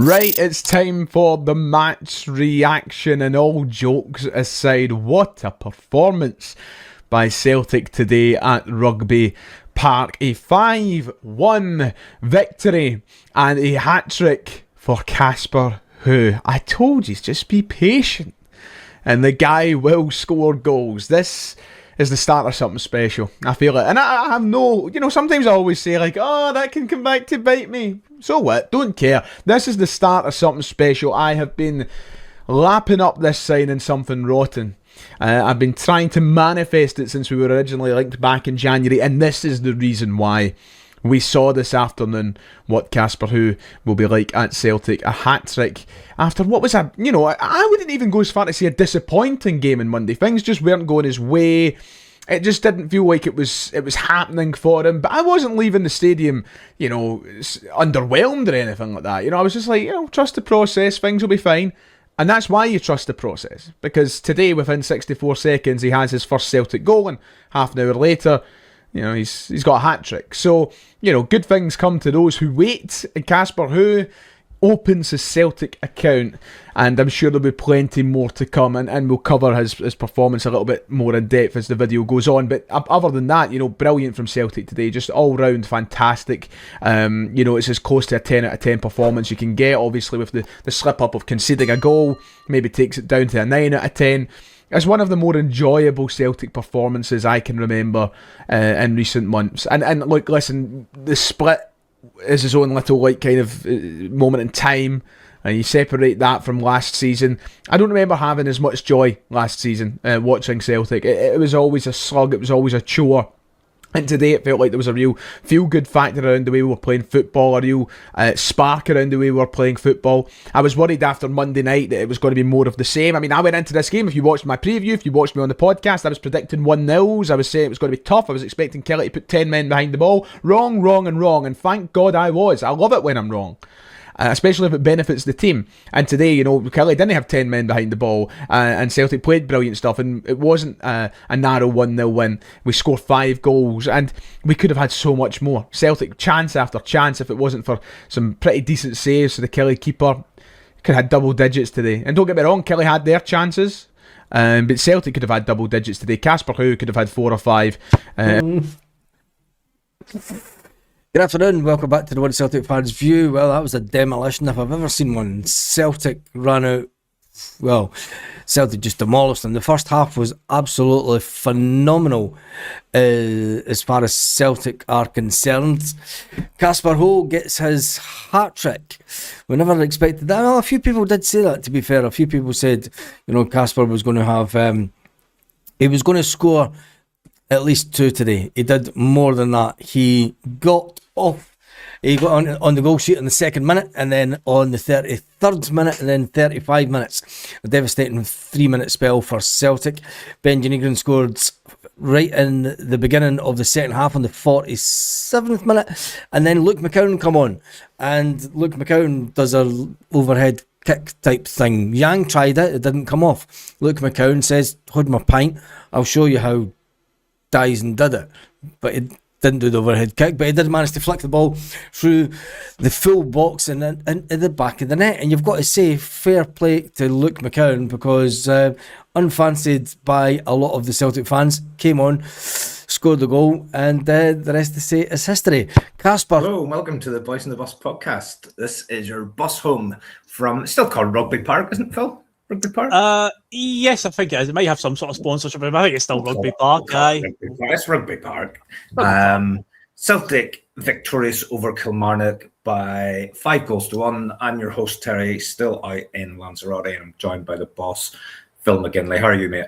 Right, it's time for the match reaction, and all jokes aside, what a performance by Celtic today at Rugby Park. A 5-1 victory and a hat-trick for Casper, who, I told you, just be patient and the guy will score goals. This is the start of something special. I feel it. And I have no, sometimes I always say like, oh, that can come back to bite me. So what? Don't care. This is the start of something special. I have been lapping up this signing something rotten. I've been trying to manifest it since we were originally linked back in January, and this is the reason why. We saw this afternoon what Casper Who will be like at Celtic. A hat-trick after what was I wouldn't even go as far to say a disappointing game on Monday. Things just weren't going his way. It just didn't feel like it was happening for him. But I wasn't leaving the stadium, underwhelmed or anything like that. I was just like, trust the process, things will be fine. And that's why you trust the process. Because today, within 64 seconds, he has his first Celtic goal, and half an hour later, he's got a hat-trick. So, good things come to those who wait. And Casper Who opens his Celtic account, and I'm sure there'll be plenty more to come, and we'll cover his performance a little bit more in depth as the video goes on. But other than that, brilliant from Celtic today, just all round fantastic. It's as close to a 10 out of 10 performance you can get, obviously with the slip up of conceding a goal, maybe takes it down to a 9 out of 10. It's one of the more enjoyable Celtic performances I can remember in recent months. And look, listen, the split is his own little kind of moment in time, and you separate that from last season. I don't remember having as much joy last season watching Celtic. It was always a slug, it was always a chore. And today it felt like there was a real feel-good factor around the way we were playing football, a real spark around the way we were playing football. I was worried after Monday night that it was going to be more of the same. I mean, I went into this game, if you watched my preview, if you watched me on the podcast, I was predicting 1-0s. I was saying it was going to be tough. I was expecting Kelly to put 10 men behind the ball. Wrong, and thank God I was. I love it when I'm wrong. Especially if it benefits the team. And today, Kelly didn't have 10 men behind the ball, and Celtic played brilliant stuff, and it wasn't a narrow 1-0 win. We scored 5 goals, and we could have had so much more. Celtic, chance after chance, if it wasn't for some pretty decent saves for the Kelly keeper, could have had double digits today. And don't get me wrong, Kelly had their chances, but Celtic could have had double digits today. Casper Who could have had 4 or 5. Good afternoon, welcome back to the One Celtic Fans View. Well, that was a demolition if I've ever seen one. Celtic ran out, Celtic just demolished them. The first half was absolutely phenomenal as far as Celtic are concerned. Casper Who gets his hat-trick. We never expected that. Well, a few people did say that, to be fair. A few people said, Casper was going to have, he was going to score at least 2 today. He did more than that. He got off. He got on the goal sheet in the 2nd minute, and then on the 33rd minute, and then 35 minutes. A devastating 3-minute spell for Celtic. Ben Janigran scored right in the beginning of the second half on the 47th minute, and then Luke McCowan come on, and Luke McCowan does a overhead kick type thing. Yang tried it didn't come off. Luke McCowan says, "Hold my pint, I'll show you how Dyson did it," but he didn't do the overhead kick, but he did manage to flick the ball through the full box and then into the back of the net. And you've got to say fair play to Luke McCowan, because unfancied by a lot of the Celtic fans, came on, scored the goal, and the rest to say is history. Casper. Hello, welcome to the Boys in the Bus podcast. This is your bus home from, it's still called Rugby Park, isn't it, Phil? Rugby Park? Yes, I think it is. It might have some sort of sponsorship, but I think it's still Rugby Park. It's Rugby Park. Celtic victorious over Kilmarnock by 5-1. I'm your host, Terry, still out in Lanzarote, and I'm joined by the boss, Phil McGinley. How are you, mate?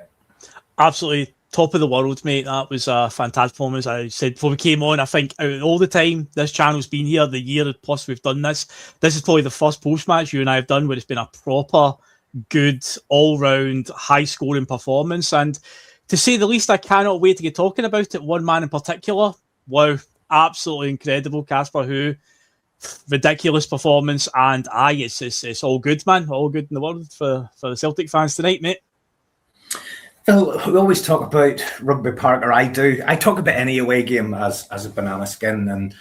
Absolutely top of the world, mate. That was a fantastic performance. I said before we came on, I think out of all the time this channel's been here, the year plus we've done this is probably the first post-match you and I have done where it's been a proper good all-round high-scoring performance, and to say the least, I cannot wait to get talking about it. One man in particular, wow, absolutely incredible. Casper Who, ridiculous performance, and it's all good, man, all good in the world for the Celtic fans tonight, mate. Phil, we always talk about Rugby Park, or I do. I talk about any away game as a banana skin, and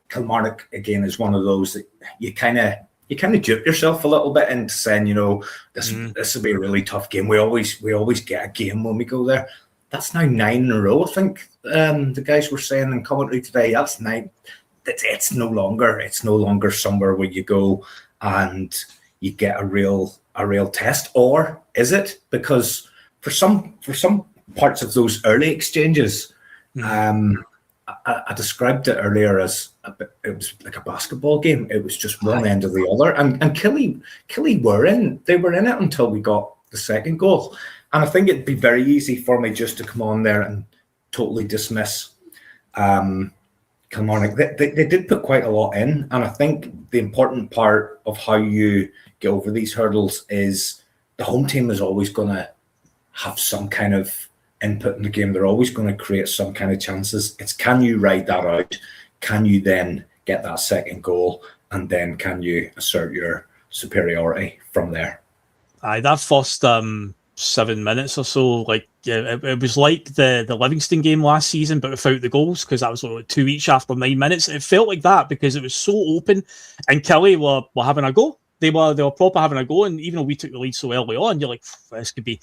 Kilmarnock again is one of those that you you kind of dupe yourself a little bit into saying, you know, this will be a really tough game. We always get a game when we go there. That's now 9 in a row. I think the guys were saying in commentary today. That's 9. It's no longer somewhere where you go and you get a real test, or is it? Because for some parts of those early exchanges, I described it earlier as it was like a basketball game. It was just one end or the other, and Killy were in it until we got the second goal. And I think it'd be very easy for me just to come on there and totally dismiss Kilmarnock. They did put quite a lot in, and I think the important part of how you get over these hurdles is the home team is always going to have some kind of input in the game. They're always going to create some kind of chances. It's, can you ride that out? Can you then get that second goal? And then can you assert your superiority from there? That first 7 minutes or so, like it was like the Livingston game last season, but without the goals, because that was like 2 each after 9 minutes. It felt like that because it was so open, and Kelly were having a go. They were proper having a go, and even though we took the lead so early on, you're like, this could be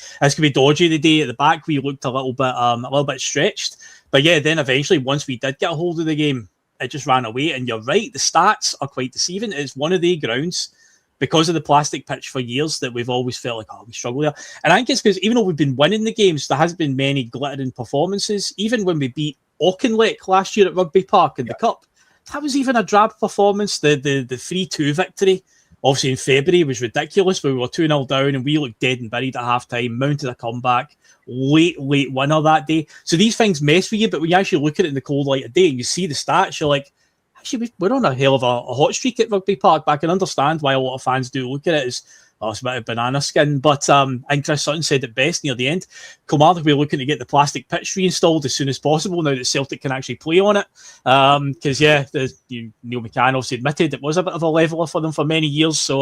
dodgy. The day at the back we looked a little bit stretched, but yeah, then eventually once we did get a hold of the game, it just ran away. And you're right, the stats are quite deceiving. It's one of the grounds, because of the plastic pitch for years, that we've always felt like, we struggle there. And I think it's because even though we've been winning the games, there hasn't been many glittering performances. Even when we beat Auchinleck last year at Rugby Park in the Cup, that was even a drab performance. The 3-2 victory, obviously in February, was ridiculous, but we were 2-0 down and we looked dead and buried at half-time, mounted a comeback, late winner that day. So these things mess with you, but when you actually look at it in the cold light of day and you see the stats, you're like, actually, we're on a hell of a hot streak at Rugby Park. But I can understand why a lot of fans do look at it as, it's a bit of banana skin. But and Chris Sutton said it best near the end. Kilmarnock will be looking to get the plastic pitch reinstalled as soon as possible now that Celtic can actually play on it. Because, Neil McCann also admitted it was a bit of a leveller for them for many years. So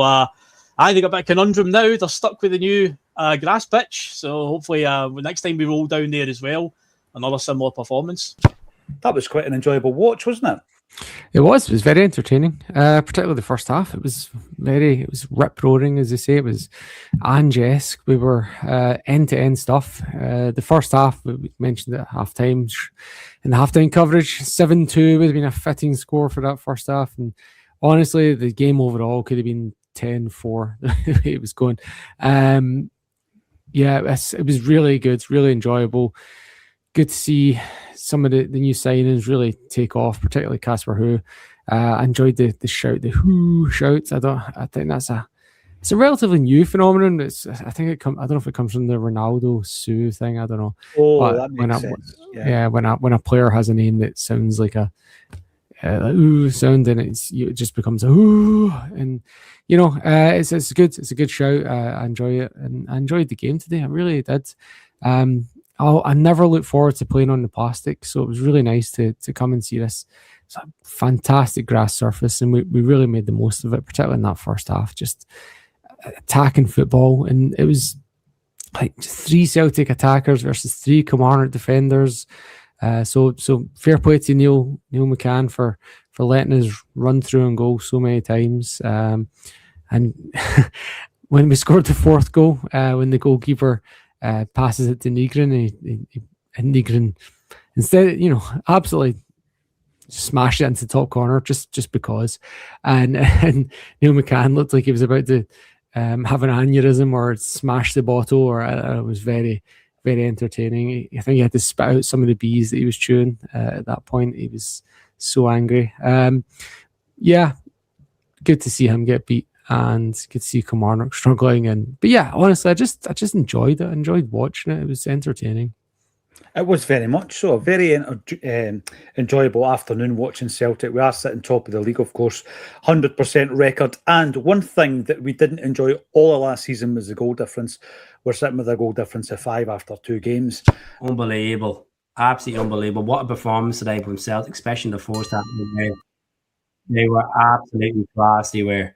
they got a bit of conundrum now. They're stuck with the new grass pitch. So hopefully next time we roll down there as well, another similar performance. That was quite an enjoyable watch, wasn't it? It was very entertaining, particularly the first half. It was rip-roaring, as they say. It was Ange-esque. We were end-to-end stuff. The first half, we mentioned at half-time, in the half-time coverage, 7-2 would have been a fitting score for that first half. And honestly, the game overall could have been 10-4, the way it was going. It was really good, really enjoyable. Good to see some of the new signings really take off, particularly Casper Who. I enjoyed the shout, the who shouts. I think it's a relatively new phenomenon. I don't know if it comes from the Ronaldo Sue thing. I don't know. That makes sense. When a player has a name that sounds like a ooh sound, then it just becomes a ooh, and it's good. It's a good shout. I enjoy it, and I enjoyed the game today. I really did. I never look forward to playing on the plastic, so it was really nice to come and see this. It's a fantastic grass surface, and we really made the most of it, particularly in that first half, just attacking football. And it was like 3 Celtic attackers versus 3 Kilmarnock defenders. So fair play to Neil McCann for letting us run through and goal so many times. And when we scored the 4th goal, when the goalkeeper passes it to Nygren, and Nygren instead, absolutely smashed it into the top corner just because. And Neil McCann looked like he was about to have an aneurysm or smash the bottle, or it was very, very entertaining. I think he had to spit out some of the bees that he was chewing at that point. He was so angry. Good to see him get beat, and good to see Kilmarnock struggling. But yeah, honestly, I just enjoyed it. I enjoyed watching it. It was entertaining. It was very much so. A very enjoyable afternoon watching Celtic. We are sitting top of the league, of course, 100% record. And one thing that we didn't enjoy all of last season was the goal difference. We're sitting with a goal difference of 5 after 2 games. Unbelievable. Absolutely unbelievable. What a performance today from Celtic, especially in the first half. They were absolutely class. They were